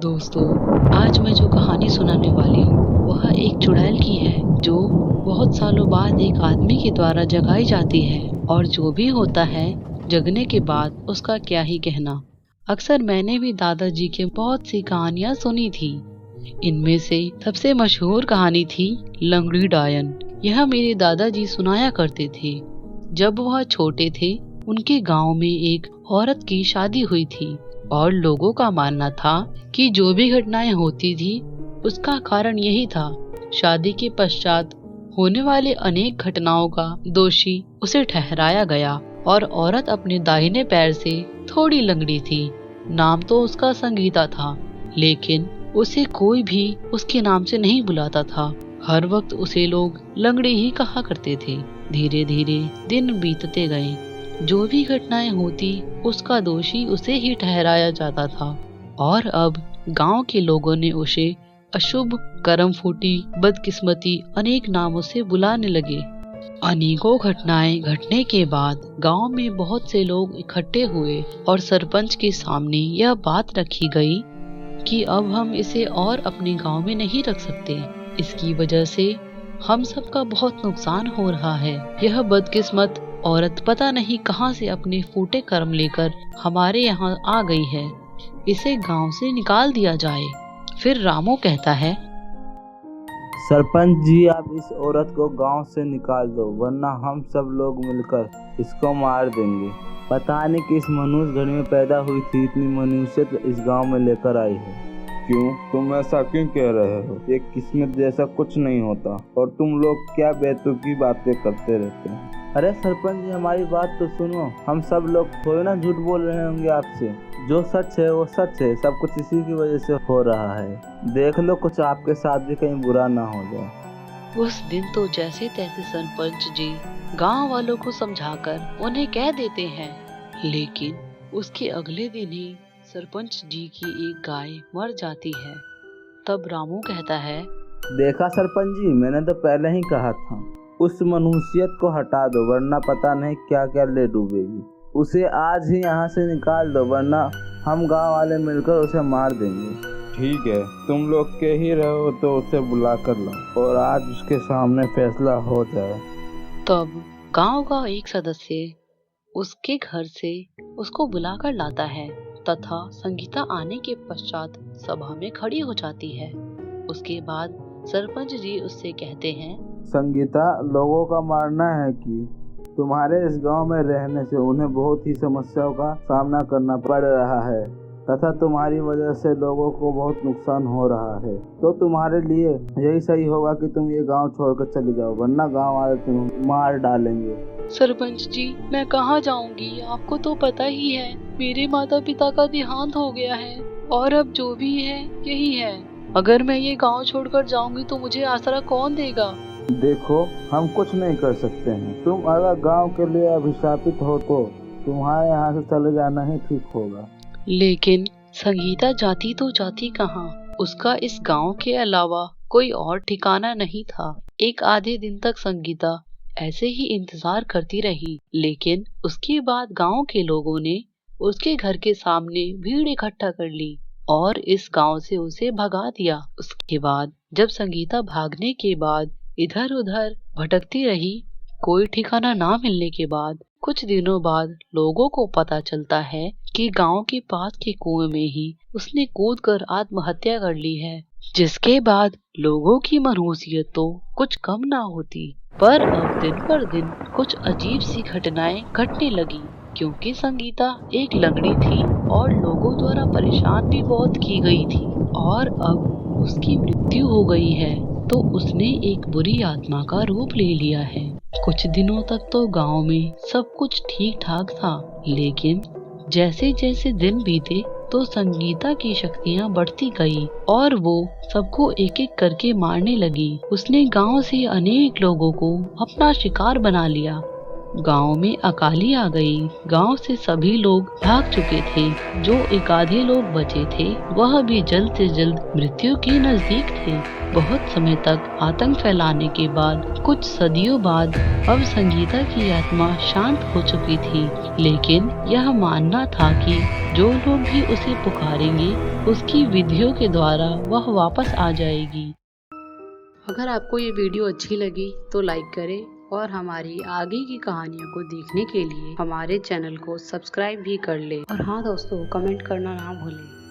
दोस्तों, आज मैं जो कहानी सुनाने वाली हूँ वह एक चुड़ैल की है जो बहुत सालों बाद एक आदमी के द्वारा जगाई जाती है। और जो भी होता है जगने के बाद उसका क्या ही कहना। अक्सर मैंने भी दादाजी के बहुत सी कहानियाँ सुनी थी। इनमें से सबसे मशहूर कहानी थी लंगड़ी डायन। यह मेरे दादाजी सुनाया करते थे। जब वह छोटे थे उनके गांव में एक औरत की शादी हुई थी और लोगों का मानना था कि जो भी घटनाएं होती थी उसका कारण यही था। शादी के पश्चात होने वाले अनेक घटनाओं का दोषी उसे ठहराया गया और औरत अपने दाहिने पैर से थोड़ी लंगड़ी थी। नाम तो उसका संगीता था, लेकिन उसे कोई भी उसके नाम से नहीं बुलाता था। हर वक्त उसे लोग लंगड़ी ही कहा करते थे। धीरे धीरे दिन बीतते गए। जो भी घटनाएं होती उसका दोषी उसे ही ठहराया जाता था और अब गांव के लोगों ने उसे अशुभ, करम फूटी, बदकिस्मती अनेक नामों से बुलाने लगे। अनेकों घटनाएं घटने के बाद गांव में बहुत से लोग इकट्ठे हुए और सरपंच के सामने यह बात रखी गई कि अब हम इसे और अपने गांव में नहीं रख सकते। इसकी वजह से हम सबका बहुत नुकसान हो रहा है। यह बदकिस्मत औरत पता नहीं कहां से अपने फूटे कर्म लेकर हमारे यहाँ आ गई है। इसे गांव से निकाल दिया जाए। फिर रामू कहता है, सरपंच जी, आप इस औरत को गांव से निकाल दो, वरना हम सब लोग मिलकर इसको मार देंगे। पता नहीं किस मनुष्य घर में पैदा हुई थी, इतनी मनुष्यत इस गांव में लेकर आई है। क्यों? तुम ऐसा क्यों कह रहे हो? ये किस्मत जैसा कुछ नहीं होता और तुम लोग क्या बेतुकी बातें करते रहते हैं। अरे सरपंच जी, हमारी बात तो सुनो। हम सब लोग थोड़े ना झूठ बोल रहे होंगे आपसे। जो सच है वो सच है। सब कुछ इसी की वजह से हो रहा है। देख लो, कुछ आपके साथ भी कहीं बुरा ना हो जाए। उस दिन तो जैसे तैसे सरपंच जी गांव वालों को समझाकर उन्हें कह देते हैं, लेकिन उसके अगले दिन ही सरपंच जी की एक गाय मर जाती है। तब रामू कहता है, देखा सरपंच जी, मैंने तो पहले ही कहा था, उस मनुष्यत को हटा दो, वरना पता नहीं क्या क्या ले डूबेगी। उसे आज ही यहाँ से निकाल दो, वरना हम गांव वाले मिलकर उसे मार देंगे। ठीक है, तुम लोग कह ही रहे हो तो उसे बुला कर लाओ और आज उसके सामने फैसला हो जाए। तब गांव का एक सदस्य उसके घर से उसको बुलाकर लाता है तथा संगीता आने के पश्चात सभा में खड़ी हो जाती है। उसके बाद सरपंच जी उससे कहते हैं, संगीता, लोगों का मानना है कि तुम्हारे इस गांव में रहने से उन्हें बहुत ही समस्याओं का सामना करना पड़ रहा है तथा तुम्हारी वजह से लोगों को बहुत नुकसान हो रहा है। तो तुम्हारे लिए यही सही होगा कि तुम ये गांव छोड़कर चले जाओ, वरना गांव वाले तुम्हें मार डालेंगे। सरपंच जी, मैं कहाँ जाऊंगी? आपको तो पता ही है मेरे माता पिता का देहांत हो गया है और अब जो भी है यही है। अगर मैं ये गांव छोड़कर जाऊंगी तो मुझे आसरा कौन देगा? देखो, हम कुछ नहीं कर सकते हैं। तुम अगर गांव के लिए अभिशापित हो तो तुम्हारे यहाँ से चले जाना ही ठीक होगा। लेकिन संगीता जाती तो जाती कहाँ? उसका इस गांव के अलावा कोई और ठिकाना नहीं था। एक आधे दिन तक संगीता ऐसे ही इंतजार करती रही, लेकिन उसके बाद गांव के लोगों ने उसके घर के सामने भीड़ इकट्ठा कर ली और इस गांव से उसे भगा दिया। उसके बाद जब संगीता भागने के बाद इधर उधर भटकती रही, कोई ठिकाना ना मिलने के बाद कुछ दिनों बाद लोगों को पता चलता है कि गांव के पास के कुएं में ही उसने कूदकर आत्महत्या कर ली है। जिसके बाद लोगों की मनहूसियत तो कुछ कम ना होती, पर अब दिन पर दिन कुछ अजीब सी घटनाएं घटने लगी, क्योंकि संगीता एक लंगड़ी थी और लोगों द्वारा परेशान भी बहुत की गई थी और अब उसकी मृत्यु हो गई है तो उसने एक बुरी आत्मा का रूप ले लिया है। कुछ दिनों तक तो गांव में सब कुछ ठीक ठाक था, लेकिन जैसे जैसे दिन बीते तो संगीता की शक्तियाँ बढ़ती गई और वो सबको एक एक करके मारने लगी। उसने गांव से अनेक लोगों को अपना शिकार बना लिया। गांव में अकाली आ गई। गांव से सभी लोग भाग चुके थे। जो एक आधे लोग बचे थे वह भी जल्द से जल्द मृत्यु के नजदीक थे। बहुत समय तक आतंक फैलाने के बाद कुछ सदियों बाद अब संगीता की आत्मा शांत हो चुकी थी, लेकिन यह मानना था कि जो लोग भी उसे पुकारेंगे उसकी विधियों के द्वारा वह वापस आ जाएगी। अगर आपको ये वीडियो अच्छी लगी तो लाइक करें और हमारी आगे की कहानियों को देखने के लिए हमारे चैनल को सब्सक्राइब भी कर लें। और हाँ दोस्तों, कमेंट करना ना भूलें।